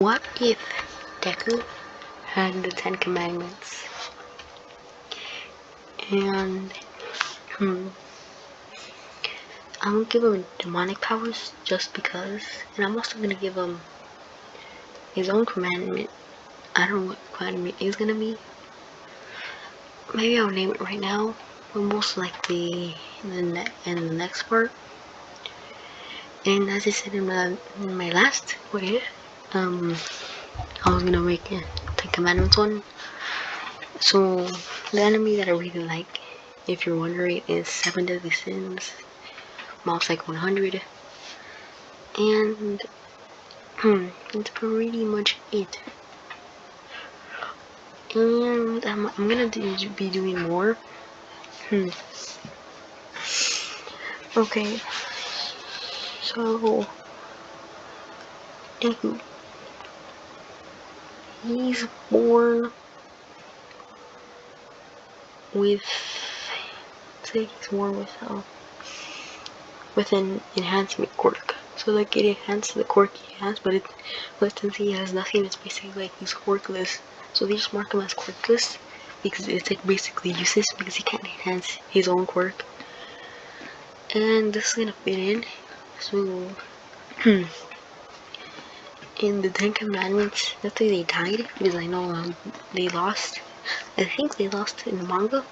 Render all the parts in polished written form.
What if Deku had the 10 Commandments? And I'm gonna give him demonic powers just because, and I'm also gonna give him his own commandment. I don't know what commandment is gonna be. Maybe I'll name it right now, but most likely in the next part. And as I said in my last video, I was gonna make a 10 Commandments one. So the anime that I really like, if you're wondering, is 7 Deadly Sins, Mob Psycho 100, and that's pretty much it. And I'm gonna be doing more. Okay, so Deku, he's born with, say he's born with an enhancement quirk. So like it enhances the quirk he has, but since he has nothing, it's basically like he's quirkless. So they just mark him as quirkless because it's like basically useless because he can't enhance his own quirk. And this is gonna fit in. So in the 10 Commandments, let's say they died because I know they lost. I think they lost in the manga.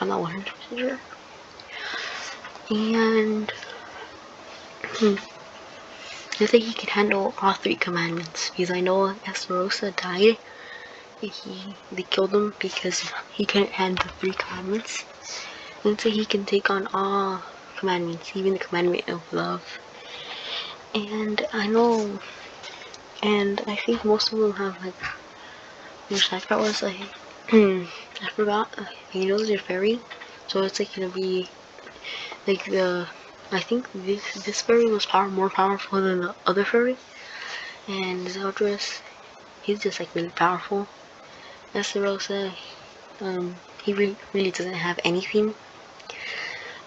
I'm not 100% sure. And I think he can handle all 3 commandments because I know Estarossa died. They killed him because he couldn't handle the 3 commandments. And so he can take on all commandments, even the commandment of love. And I know, and I think most of them have like which that part was like I forgot. He knows they're fairy, so it's like gonna be like I think this fairy was more powerful than the other fairy, and Zeldris, he's just like really powerful. Estarossa, he really doesn't have anything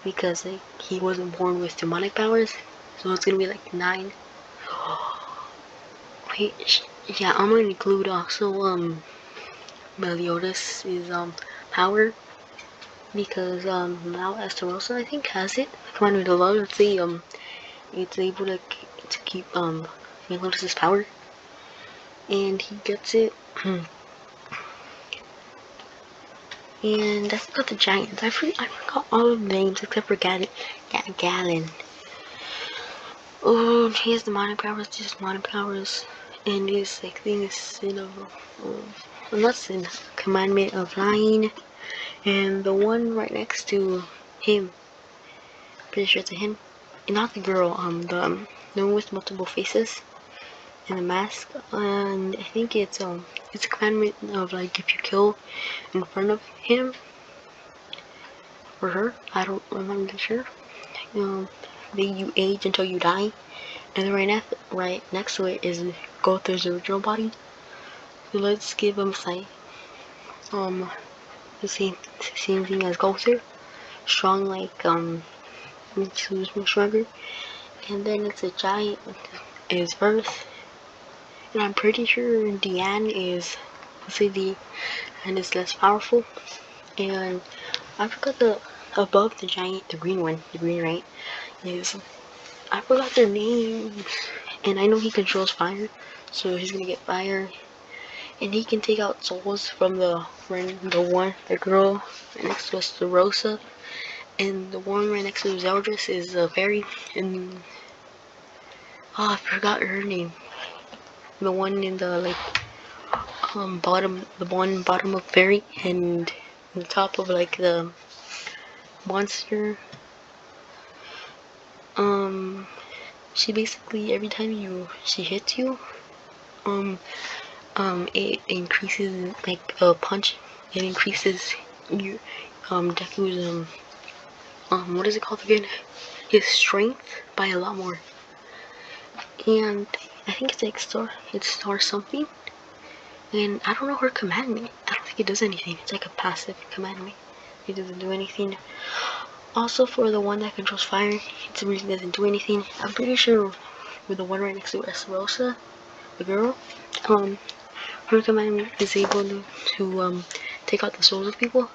because like he wasn't born with demonic powers, so it's gonna be like 9. Wait, yeah, I'm gonna include also Meliodas' power because now Estarossa I think has it. Commandment of Love, let's say it's able to keep Meliodas' power, and he gets it. And I forgot the giants. I forgot all of the names except for Galen. He has demonic powers, just demonic powers, and his like thing is sin of not sin, commandment of lying, and the one right next to him, pretty sure it's a him, and not the girl, the one with multiple faces and a mask, and I think it's a commandment of like if you kill in front of him or her, I don't remember sure. Then you age until you die, and then right next to it is Gother's original body. So let's give him like the same thing as Gother, strong like makes you more stronger, and then it's a giant is Earth, and I'm pretty sure Deanne is and is less powerful, and I forgot the above the giant, the green one, right, is I forgot their names, and I know he controls fire, so he's gonna get fire, and he can take out souls from the girl right next to us, the Rosa, and the one right next to Zeldris is a fairy, and I forgot her name. The one in the like bottom of fairy, and the top of like the monster. She basically every time she hits you, it increases like a punch. It increases your Deku's what is it called again? His strength by a lot more. And I think it's like star something. And I don't know her commandment. I don't think it does anything. It's like a passive commandment. It doesn't do anything. Also for the one that controls fire, it really doesn't do anything. I'm pretty sure with the one right next to Estarossa, the girl, her commandment is able to take out the souls of people.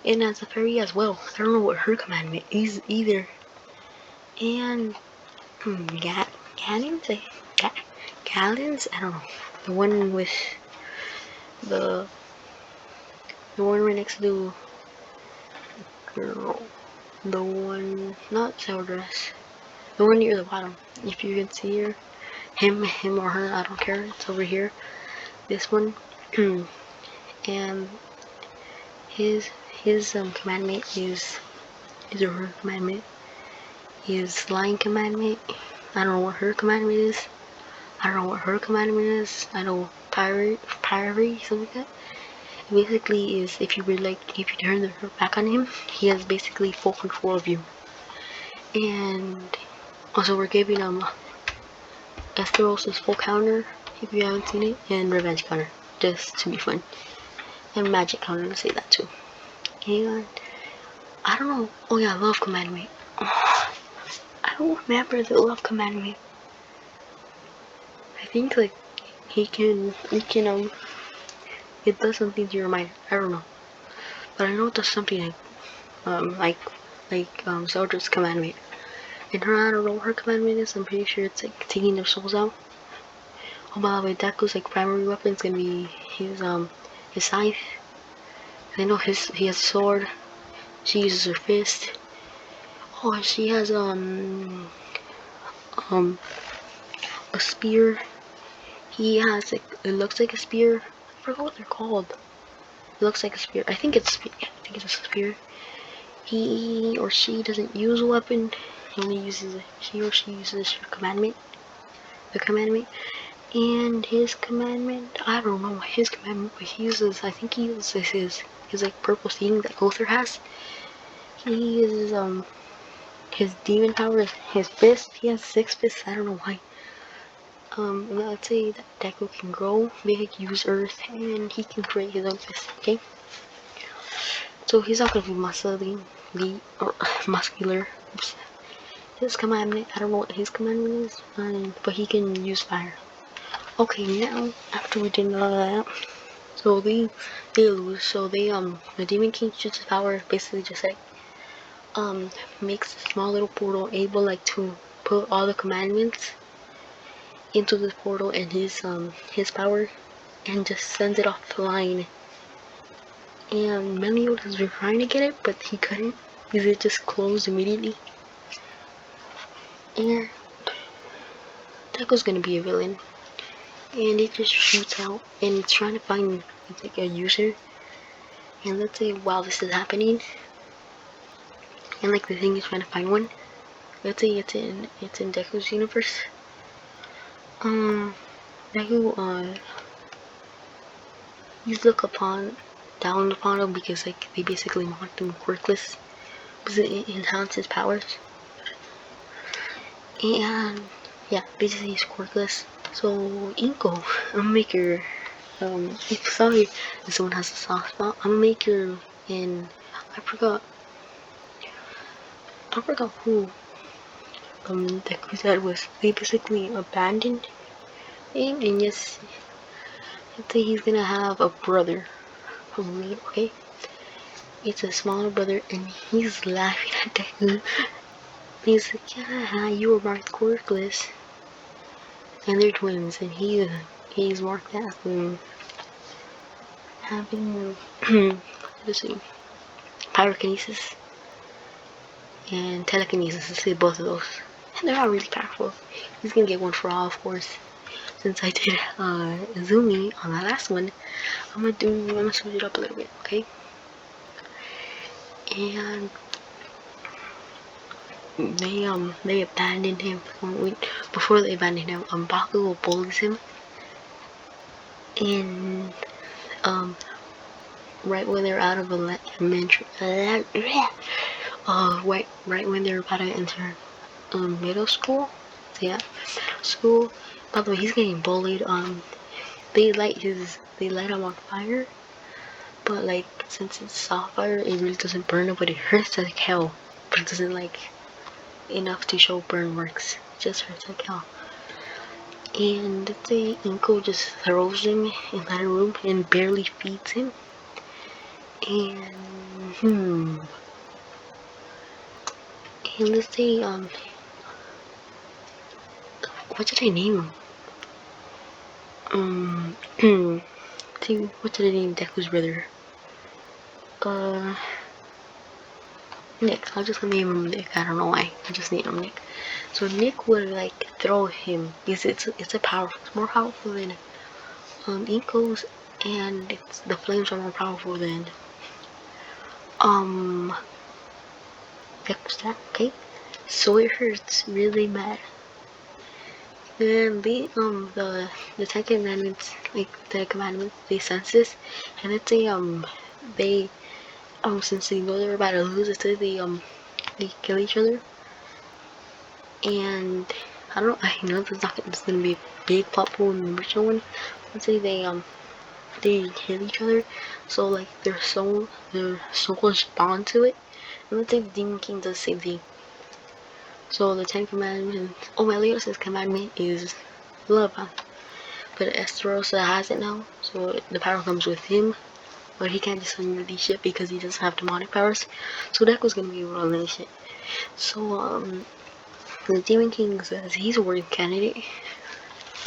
And as a fairy as well. I don't know what her commandment is either. And Gallons? Gallons? I don't know. The one with the one right next to girl. The one, not sour dress. The one near the bottom. If you can see her, him or her, I don't care. It's over here. This one. And his commandment is or her commandment is lying commandment. I don't know what her commandment is. I know pirate, something like that. It basically is if you turn her back on him, he has basically full control of you. And also we're giving Esteros' full counter if you haven't seen it, and revenge counter just to be fun, and magic counter to say that too. And I don't know. Oh yeah, love commandment. I don't remember the love commandment. I think like he can it does something to your mind. I don't know, but I know it does something like Zeldris commandment. And her, I don't know what her commandment is. I'm pretty sure it's like taking their souls out. Oh, by the way, Deku's like primary weapon is gonna be his scythe. I know he has a sword. She uses her fist. Oh, she has a spear. He has like, it looks like a spear. I forgot what they're called. It looks like a spear. I think it's a spear. Yeah, I think it's a spear. He or she doesn't use a weapon. He only uses she uses her commandment. The commandment. And his commandment, I don't know his commandment, but I think he uses his like purple thing that Lothar has. He uses his demon power, his fist. He has 6 fists. I don't know why. Let's say that Deku can grow big, use earth, and he can create his own fist. Okay. So he's not gonna be muscular. Oops. His commandment, I don't know what his commandment is, but he can use fire. Okay, now after we did all that, so they lose. So the Demon King shoots his power, basically just like makes a small little portal, able like to put all the commandments into this portal and his power, and just sends it off the line. And Meliodas was trying to get it, but he couldn't because it just closed immediately. And Deku's gonna be a villain. And it just shoots out and it's trying to find like a user. And let's say while this is happening, and like the thing is trying to find one, let's say it's in Deku's universe. Deku he's down upon him because like they basically marked him quirkless because it enhances his powers. And yeah, basically he's quirkless. So Inko, I'm gonna make your sorry if someone has a soft spot, I'm gonna make your in I forgot who Deku said was. They basically abandoned him, and yes, let's say he's gonna have a brother. Okay? It's a smaller brother and he's laughing at Deku. He's like, yeah, you were marked quirkless. And they're twins, and he's marked as having let's see, pyrokinesis and telekinesis. Let's say both of those, and they're not really powerful. He's gonna get one for all, of course. Since I did Zumi on that last one, I'm gonna switch it up a little bit, okay? And they abandoned him. Before they abandoned him, Bakugo bullies him, and right when they're out of elementary, right when they're about to enter middle school, yeah, school. By the way, he's getting bullied. They light him on fire, but like since it's soft fire, it really doesn't burn him, but it hurts like hell. But it doesn't like enough to show burn marks. It just hurts like hell. And let's say Inko just throws him in that room and barely feeds him. And and let's say what did I name him? See, what did I name Deku's brother? Nick. I'll just name him Nick. I don't know why. I just named him Nick. So Nick would like throw him because it's more powerful than Inko's, and the flames are more powerful than Deku's. Okay, so it hurts really bad. And the Ten Commandments, like the commandments, they sense this, and let's say they since they know they're about to lose, let's say they kill each other. And I know this is gonna be a big plot hole in the original one. Let's say they kill each other, so like their souls bond to it. And let's say the Demon King does the same thing. So the Ten Commandments. Oh, Meliodas' commandment is love, but Esterosa has it now, so the power comes with him. But he can't just unrelease shit because he doesn't have demonic powers. So Deku's gonna be able to unleash it. So the Demon King says he's a worthy candidate,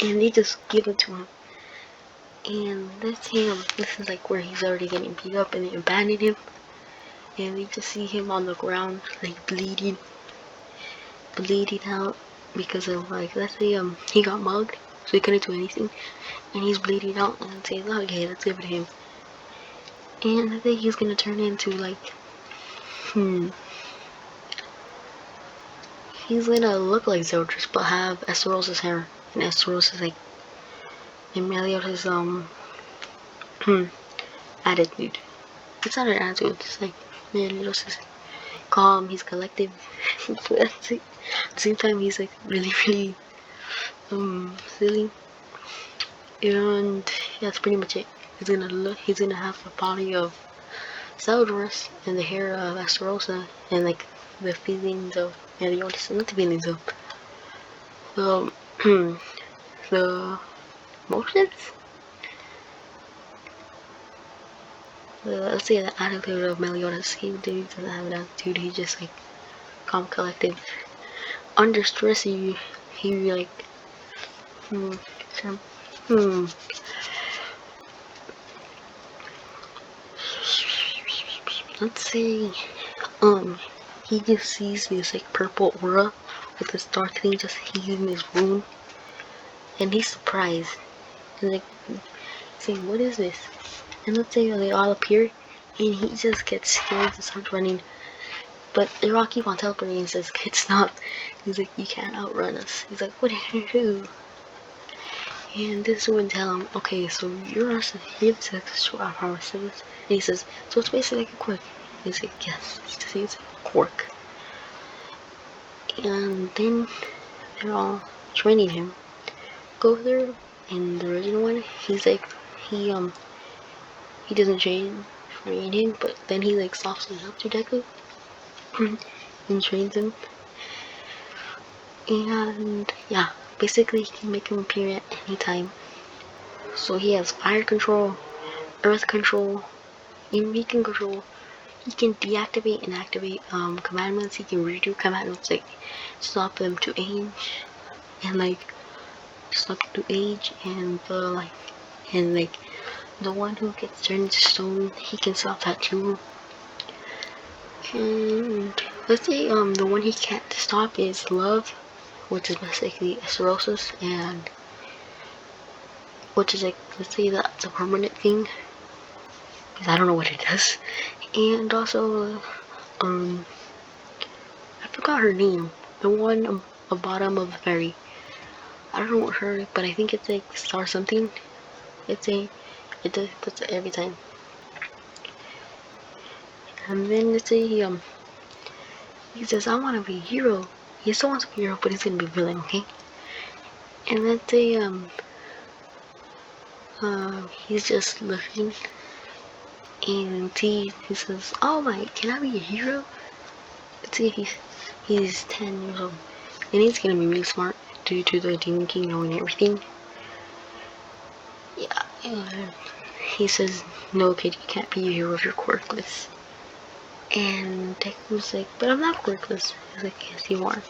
and they just give it to him. And let's say this is like where he's already getting beat up, and they abandon him, and they just see him on the ground like bleeding out because of like, let's say he got mugged, so he couldn't do anything, and he's bleeding out, and says, oh, okay, let's give it to him. And I think he's gonna turn into like he's gonna look like Zeldris but have Esterosa's hair, and Esterosa's like and Meliodas' attitude. It's not an attitude, it's like Meliodas is calm, he's collective. But at the same time he's like really silly. And yeah, that's pretty much it. He's gonna have the body of Zeldris and the hair of Esterosa, and like the feelings of Meliodas, not the feelings of the emotions. Let's say the attitude of Meliodas. He doesn't have an attitude. He's just like calm, collective. Under stress, he like let's say he just sees this like purple aura with this dark thing just healing his wound, and he's surprised and like saying, what is this? And let's say they all appear, and he just gets scared and starts running, but they all keep on teleporting and says, kid, stop. He's like, you can't outrun us. He's like, what did you do? And this would tell him, okay, so you're the sexual power service. And he says, so it's basically like a quirk. He's like, yes, it's a quirk. And then they're all training him. Go there in the original one, he's like, he doesn't train him, but then he like softens up to Deku and trains him. And yeah, basically he can make him appear at any time. So he has fire control, earth control, and he can deactivate and activate commandments. He can redo commandments, like stop them to age, and like stop to age, and the one who gets turned into stone, he can stop that too. And let's say the one he can't stop is love, which is basically Esterosa's, and which is like, let's say that's a permanent thing, because I don't know what it does. And also I forgot her name, the one on the bottom of the ferry. I don't know what her, but I think it's like star something. It does every time. And then let's say he says, I want to be a hero. He still wants to be a hero, but he's gonna be a villain, okay? And let's say he's just looking, and he says, oh my, can I be a hero? Let's see, he's 10 years old, and he's gonna be really smart. due to the Demon King knowing everything. Yeah, and he says, no kid, you can't be a hero if you're quirkless. And Deku's like, but I'm not quirkless. He's like, yes you are.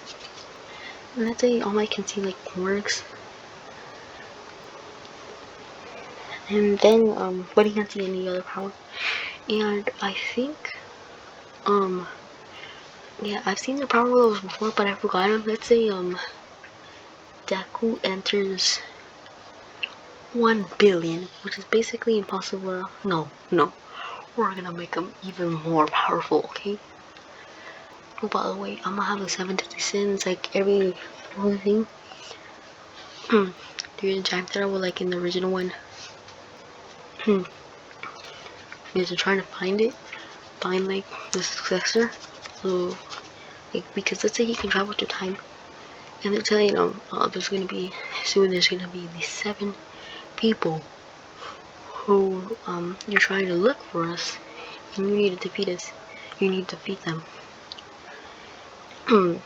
And that's how All Might can see like works. And then but he can't see any other power. And I think yeah, I've seen the power levels before, but I forgot them. Let's say Deku enters 1 billion, which is basically impossible. No, we're gonna make him even more powerful, okay? Oh, by the way, I'm gonna have the 7 deadly sins, like every other thing. During the time travel, like in the original one. Because they're trying to find like the successor. So, like, because let's say he can travel through time, and they're telling him, there's gonna be these 7 people who you're trying to look for us, and you need to defeat us. You need to defeat them. And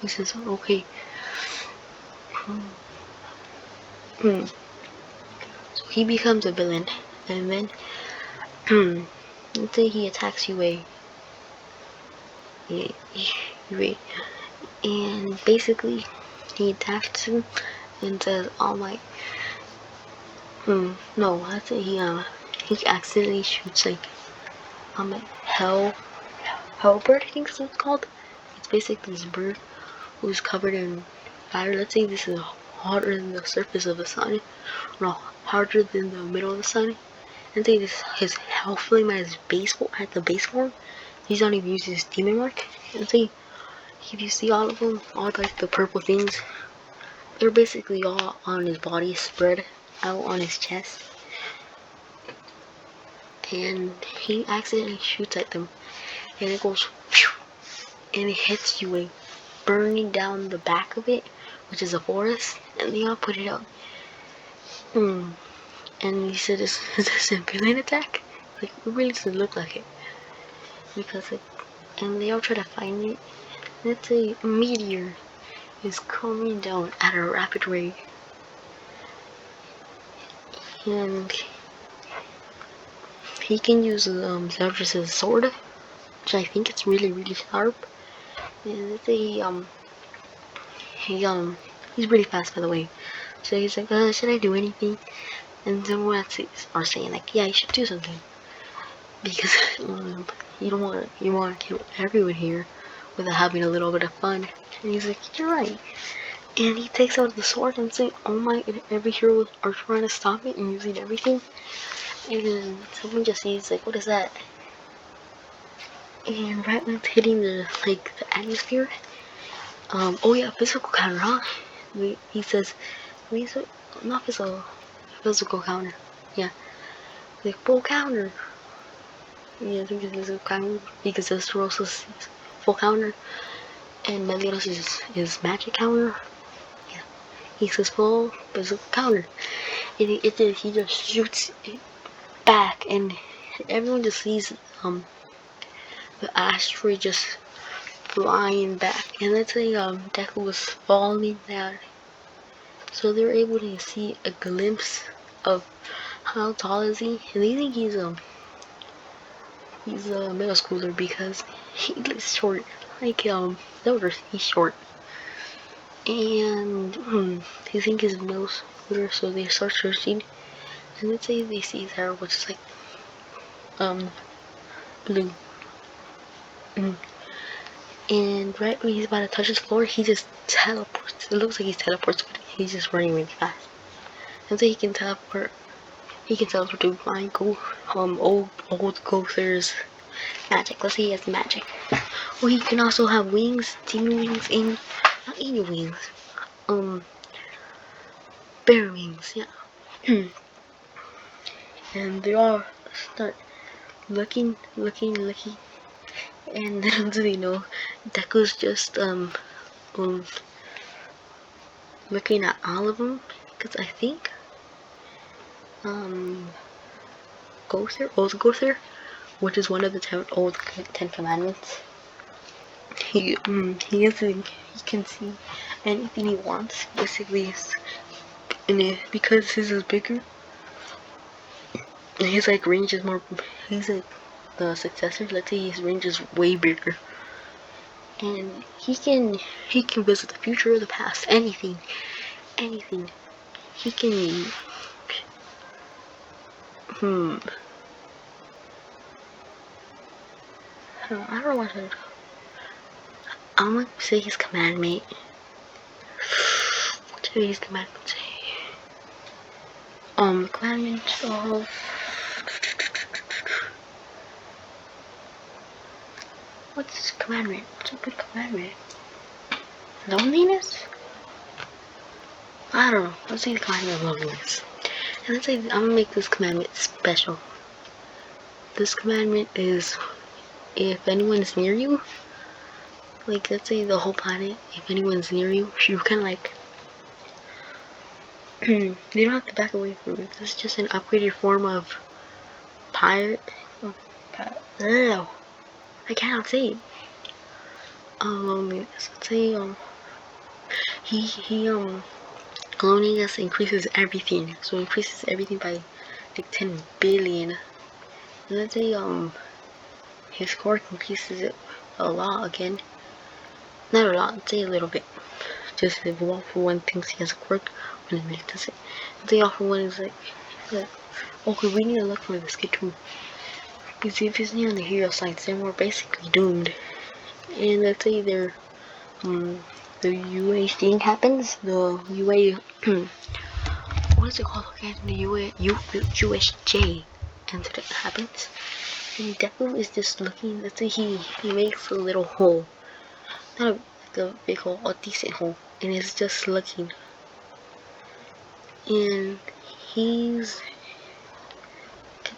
he says, okay. So he becomes a villain, and then let's say he attacks Yue. And basically he attacks him and says, "All Might." No, let's say he accidentally shoots like Hellbird, I think is what it's called. It's basically this bird who's covered in fire. Let's say this is hotter than the surface of the sun, no, hotter than the middle of the sun. And say this his hell flame at the base form. He's not even using his demon mark. And say if you see all of them, all like the purple things, they're basically all on his body, spread out on his chest. And he accidentally shoots at them, and it goes phew, and it hits you, burning down the back of it, which is a forest, and they all put it out. And he said, "Is this a villain attack? Like, it really doesn't look like it." Because like, and they all try to find it. Let's say a meteor is coming down at a rapid rate, and he can use Zephyrus' sword, which I think it's really sharp. And let's say he's really fast, by the way. So he's like, should I do anything? And someone else are saying like, yeah, you should do something, because you want to kill everyone here without having a little bit of fun. And he's like, you're right. And he takes out the sword and saying, "Oh my!" And every hero are trying to stop it and using everything. And then someone just sees like, what is that? And right when it's hitting the atmosphere, oh yeah, physical counter, huh? He says, not physical counter. Yeah, like full counter. Yeah, I think it's physical counter because Esterosa's full counter, and Meliodas is magic counter. Yeah, he says full physical counter, and he just shoots it back, and everyone just sees the asteroid just flying back. And let's say Deku was falling down, so they were able to see a glimpse of how tall is he, and they think he's a middle schooler because he looks short, like Zelda. He's short, and they think he's a middle schooler, so they start searching. And let's say they see his hair, which is like blue. And right when he's about to touch the floor, he just teleports. It looks like he teleports, but he's just running really fast. And so he can teleport to find old Gother's magic. Let's say he has magic. Or he can also have wings, demon wings, and not angel wings. Bear wings, yeah. And they all start looking. And little do they know, Deku's just looking at all of them, because I think old Gother, which is one of the old 10 commandments, he can see anything he wants. Basically, because his is bigger, and his like range is more. He's like the successor. Let's say his range is way bigger, and he can visit the future or the past. Anything. He can. I don't know what to. I'm gonna say his commandment. What should his commandment say? Commandments of. What's his commandment? What's a good commandment? Loneliness? I don't know. Let's say the commandment of loneliness. And let's say I'm gonna make this commandment special. This commandment is if anyone's near you, like let's say the whole planet, if anyone's near you, you can like you don't have to back away from it. This is just an upgraded form of pirate. I cannot say it. Let's say he loneliness increases everything. So increases everything by like 10 billion. And let's say his quirk increases it a lot again. Not a lot, let's say a little bit. Just if All for One thinks he has a quirk, when it does it. Let's say All for One is like okay, we need to look for this kid too. Because if he's near the hero sites, then we're basically doomed. And let's say they're the UA thing happens, the UA what is it called again? The USJ incident happens. And deku is just looking, let's say he makes a little hole. Not a big hole, a decent hole. And it's just looking. And he's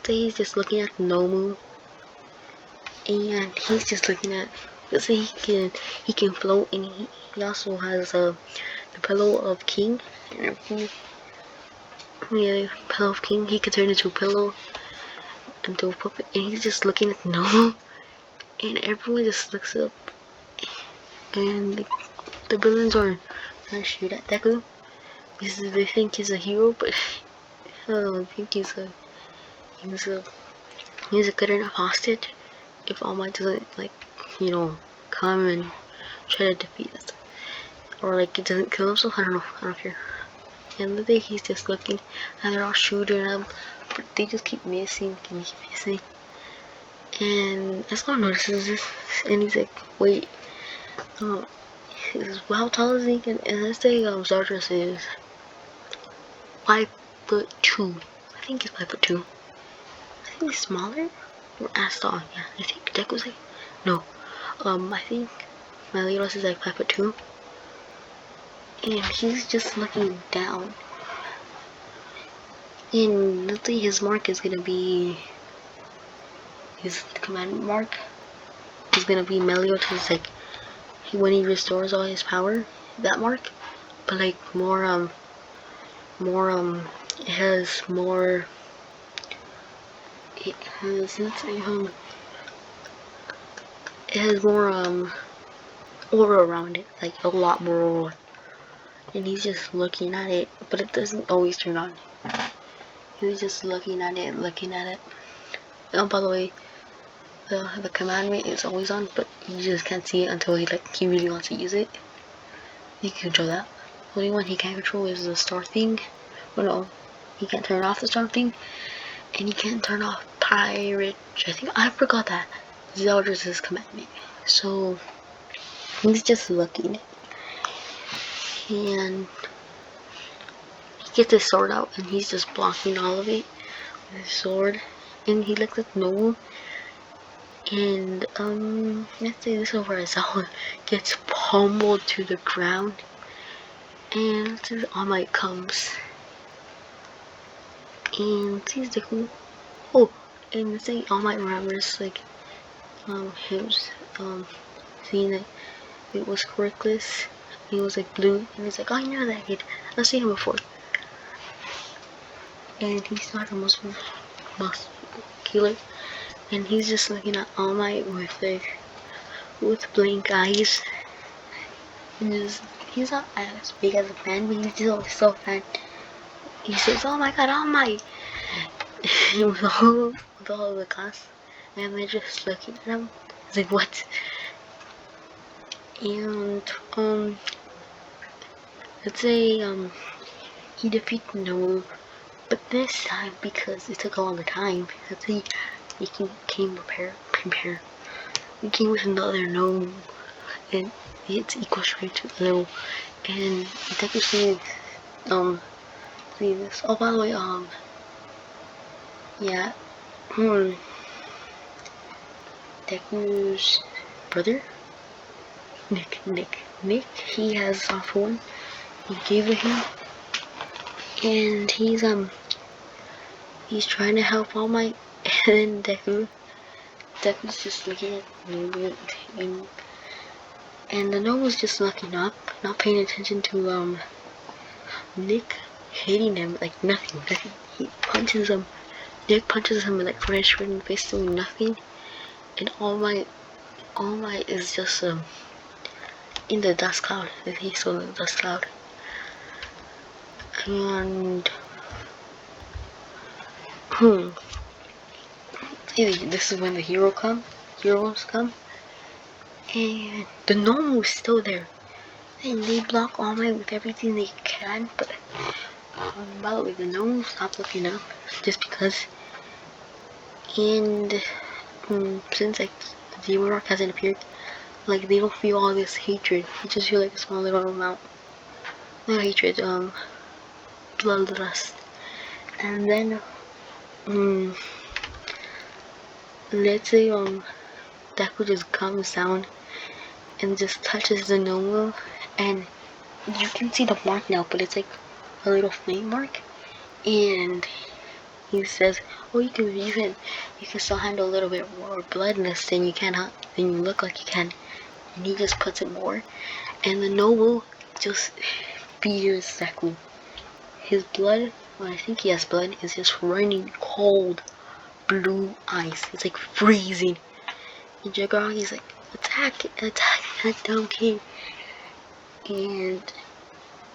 just looking at Nomu. And he's just looking at, let's say he can float, and he also has the pillow of king. And pillow of king, he can turn into a pillow, into a puppet, and he's just looking at Nomu, and everyone just looks up, and the villains are gonna shoot at Deku because they think he's a hero, but I don't think he's a good enough hostage if All Might doesn't come and try to defeat us, or like it doesn't kill himself. I don't care. And the day he's just looking, and they're all shooting him, but they just keep missing, and Escalon notices this, and he's like, wait, how tall is he? And let's say Zardos is 5'2". I think he's 5'2". I think he's smaller or as tall. Yeah, I think Deku's like no. I think Melios is like 5'2", and he's just looking down. And let's say his mark is gonna be his command mark is gonna be Melios, like when he restores all his power, that mark, but like more it has more, it has, let's say it has more aura around it, like a lot more aura, and he's just looking at it, but it doesn't always turn on. He's just looking at it. Oh, by the way, the commandment is always on, but you just can't see it until he really wants to use it. He can control that. The only one he can't control is the star thing. Well, no, he can't turn off the star thing, and he can't turn off pirate. I think I forgot that. Zelda's his commandment. So he's just looking, and he gets his sword out, and he's just blocking all of it with his sword. And he looks at Noel, and let's say this is where Aizawa gets pummeled to the ground, and let's say All Might comes and sees Deku. Oh, and let's say All Might remembers him seeing that it was quirkless. He was like blue, and he's like, oh, I know that kid. I've seen him before. And he's not a muscular, and he's just looking at All Might with blank eyes, and he's not as big as a fan, but he's still a fan. He says, "Oh my god, oh my," with all of the class, and they're just looking at him. It's like, what? And let's say he defeated Noah, but this time, because it took a longer time, let's say he came prepare. He came with another gnome, and it's equal straight to the level, and technically see this. Oh, by the way, yeah, Deku's brother, Nick, he has off one. He gave it him, and he's trying to help All Might, and then Deku's just looking at me, and the gnome was just looking up, not paying attention to Nick hitting him like nothing. He punches him. Nick punches him like right in the face, doing nothing, and All Might is just in the dust cloud. He's still in the dust cloud, and this is when the heroes come, and the gnome was still there, and they block All Might with everything they can. But by the way, the gnome stopped looking up just because. And since like the Demon Rock hasn't appeared, like they don't feel all this hatred. You just feel like a small little amount, not hatred, bloodlust. And then let's say Deku just comes down and just touches the gnome, and you can see the mark now, but it's like a little flame mark, and he says, "Oh, you can still handle a little bit more bloodness than you look like you can." And he just puts it more, and the noble just fears Deku. His blood, well, I think he has blood, is just running cold blue ice. It's like freezing. And Jagaragi's like, attack that dumb kid. And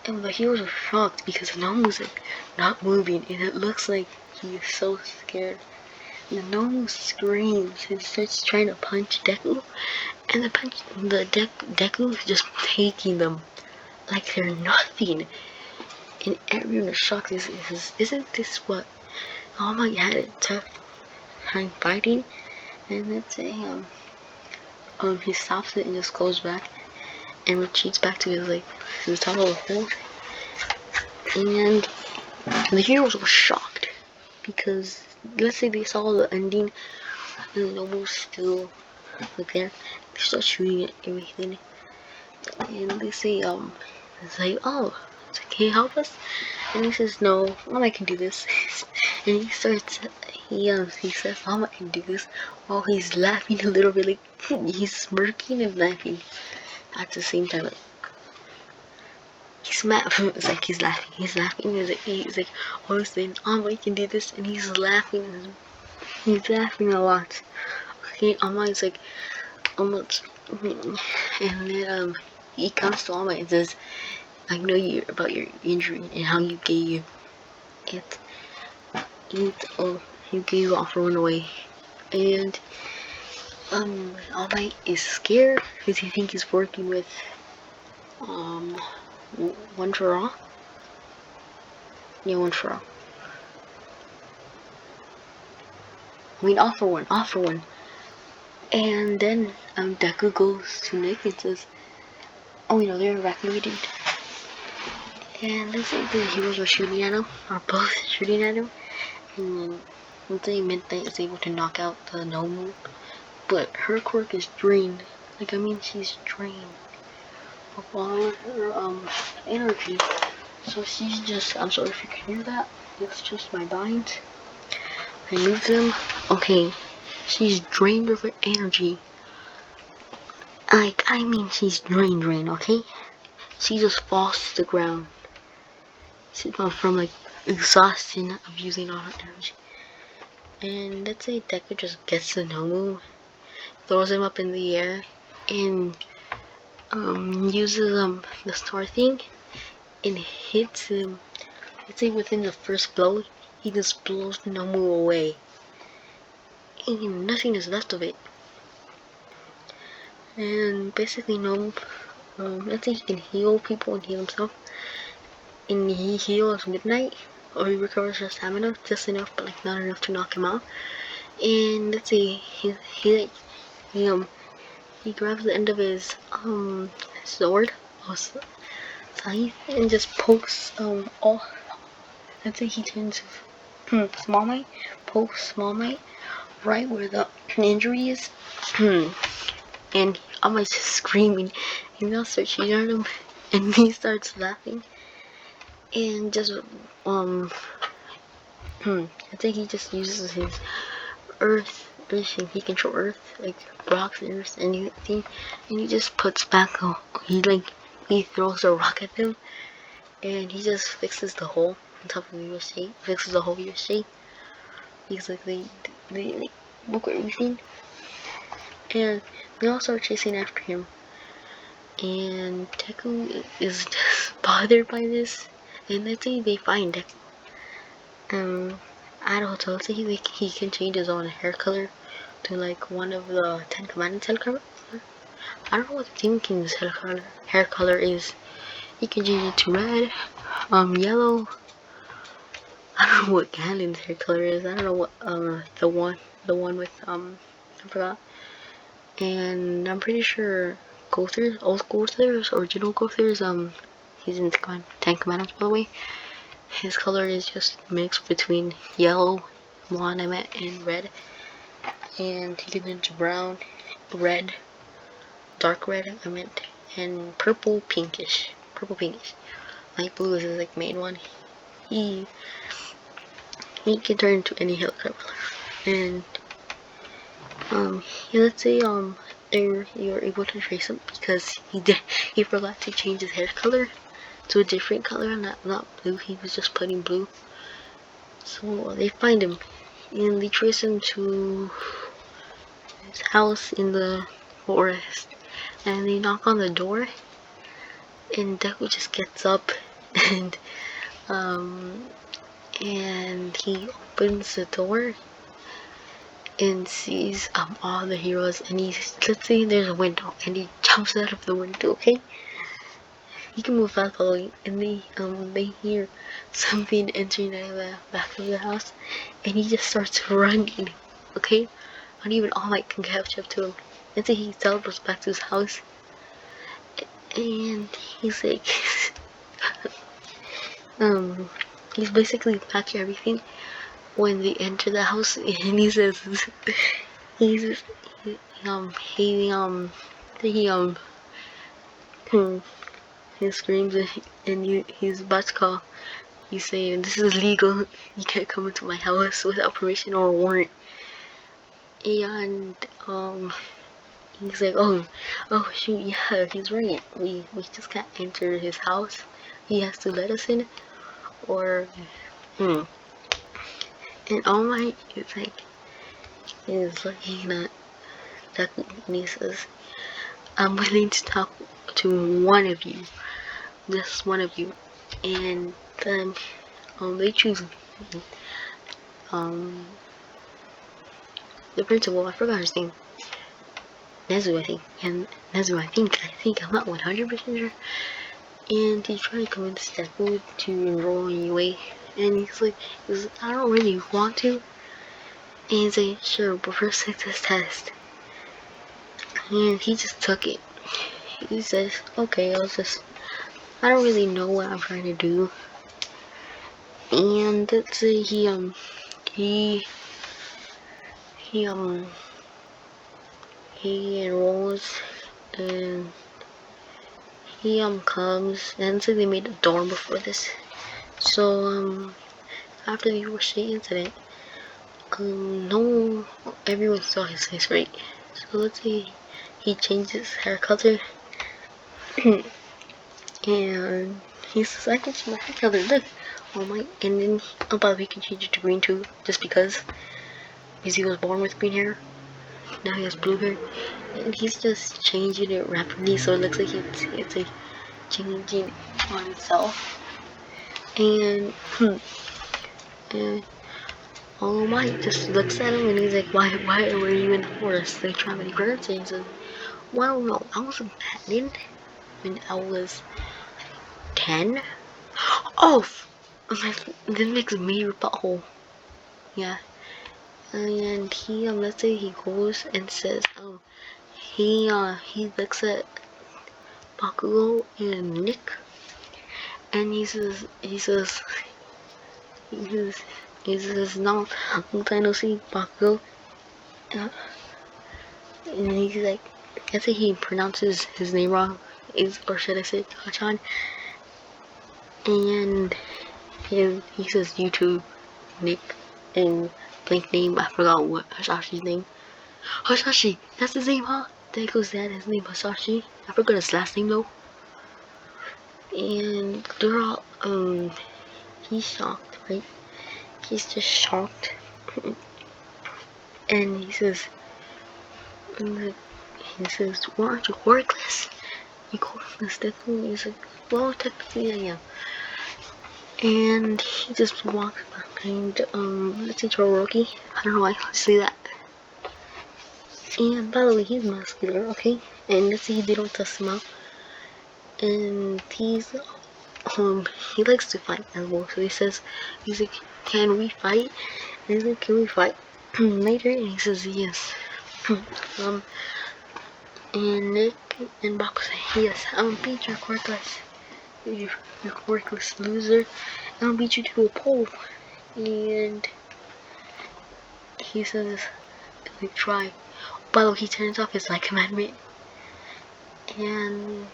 the heroes are shocked because the gnome was like not moving, and it looks like he is so scared. The gnome screams and starts trying to punch Deku, and Deku is just taking them like they're nothing. And everyone is shocked. Isn't this what All Might had a tough time fighting? And let's say he stops it and just goes back and retreats back to the top of the hole. And the heroes were shocked because let's say they saw the ending and the nobles still there. They start shooting at everything, and they say it's like, "Oh, can you help us?" And he says, "No, All Might can do this." And he says, "All Might can do this," while he's laughing a little bit, like he's smirking and laughing at the same time. Like, he's mad. It's like he's laughing. He's like, "Oh, he's saying, All Might can do this," and he's laughing. He's laughing a lot. Okay, All Might's like, almost, and then he comes to All Might and says, "I know about your injury and how you gave it. You gave off run away." And All Might is scared because he thinks he's working with One for All. Yeah, One for All. I mean, All for One. And then Deku goes to Nick and says, "Oh, they're evacuated." And let's say the heroes are shooting at him, or both shooting at him, and then let's say Midnight is able to knock out the gnome, but her quirk is drained. She's drained of all her energy. So she's just, I'm sorry if you can hear that, it's just my binds. I moved them. Okay, she's drained of her energy. She's drained, okay? She just falls to the ground. She's from exhaustion of using all her energy. And let's say Deku just gets the Nomu, throws him up in the air, and uses the star thing and hits him. Let's say within the first blow, he just blows Nomu away, and nothing is left of it. And basically, Nomu, let's say he can heal people and heal himself, and he heals Midnight, or he recovers her stamina just enough, but like not enough to knock him out. And let's say he grabs the end of his sword or scythe and just pokes all. Let's say he turns Small Might, pokes Small Might right where the injury is, and I'm just screaming, and they'll start shooting at him, and he starts laughing, and just I think he just uses his earth, he control earth, like rocks and earth, anything, and he just puts back, he throws a rock at them, and he just fixes the hole on top of the USA, fixes the whole USA, because like they broke everything, and they all start chasing after him, and Deku is just bothered by this, and let's say they find Deku. At a hotel, let's say he can change his own hair color to like one of the 10 Commandments hair color. I don't know what the Demon King's hair color is. He can change it to red, yellow. I don't know what Ganon's hair color is. I don't know what the one with I forgot. And I'm pretty sure old Gother's, original Gother's, he's in 10 Commandments, by the way. His color is just mixed between yellow, and red. And he can into brown, red, dark red, and purple pinkish. Light blue is his like main one. He can turn into any hair color. And let's say you're able to trace him because he forgot to change his hair color to a different color, not blue. He was just putting blue. So they find him and they trace him to his house in the forest, and they knock on the door, and Deku just gets up and he opens the door and sees all the heroes, and let's say there's a window, and he jumps out of the window, okay? He can move fast following, and they hear something entering out of the back of the house, and he just starts running, okay? Not even All Might can catch up to him. And so he teleports back to his house, and he's like, he's basically packing everything when they enter the house, and he says, he screams, and he's about to call. He's saying, "This is illegal. You can't come into my house without permission or a warrant." And he's like, "Oh shoot, yeah, he's right. We just can't enter his house. He has to let us in, or And All Might is like not that, and he says, "I'm willing to talk to one of you, just one of you." And then they choose the principal. I forgot his name. Nezu, I think. And Nezu, I think I'm not 100% sure. And he's trying to convince Deku to enroll in UA. And he's like, "I don't really want to." And he's like, "Sure, but first take this test." And he just took it. He says, "Okay, I don't really know what I'm trying to do." And let's say he enrolls, and he comes, and so they made a dorm before this. So after the Yoshi incident, everyone saw his face, right? So let's say he changed his hair color, and he says, "I can change my hair color, look." Oh my, and then he can change it to green too, just because he was born with green hair. now he has blue hair, and he's just changing it rapidly, so it looks like it's like changing on itself. And and All Might just looks at him and he's like, why were you in the forest? Like traveling birds? And he says, well, no, I was abandoned when I was 10. Oh, this makes a major butthole. Yeah. And he, let's say he goes and says, he looks at Bakugo and Nick, and he says, no, long time no see, Bakugo. And he's like, let's say he pronounces his name wrong, or should I say Hachan, and he says YouTube, Nick, and blank name, I forgot what Hasashi's name. Hasashi, that's his name, huh? Deiku's dad, his name Hasashi. I forgot his last name though. And they're all, he's shocked, right? He's just shocked. And he says, why aren't you worthless? You call this Deku? He's like, well, technically I am. And he just walks behind, let's say Todoroki. I don't know why I say that. And by the way, he's muscular, okay? And let's see, they don't test him out. And he's, he likes to fight as well. So he's like, can we fight? And he's like, can we fight later? And he says, yes. And Nick and Baku say, yes, I'm gonna beat your worthless. You worthless loser. I'll beat you to a pole. And he says, like, try. By the way, he turns off his like commandment. And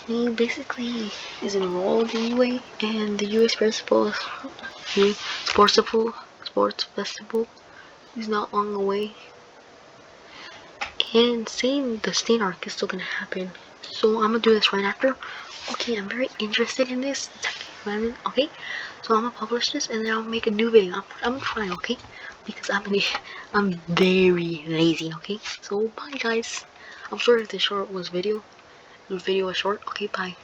he basically is enrolled anyway, and the US principal, sports festival is not long away. And saying the state arc is still gonna happen. So I'm gonna do this right after. Okay, I'm very interested in this. Okay, so I'm gonna publish this and then I'll make a new video. I'm trying, okay? Because I'm very lazy, okay? So bye guys. I'm sorry if this short was video. The video was short. Okay, bye.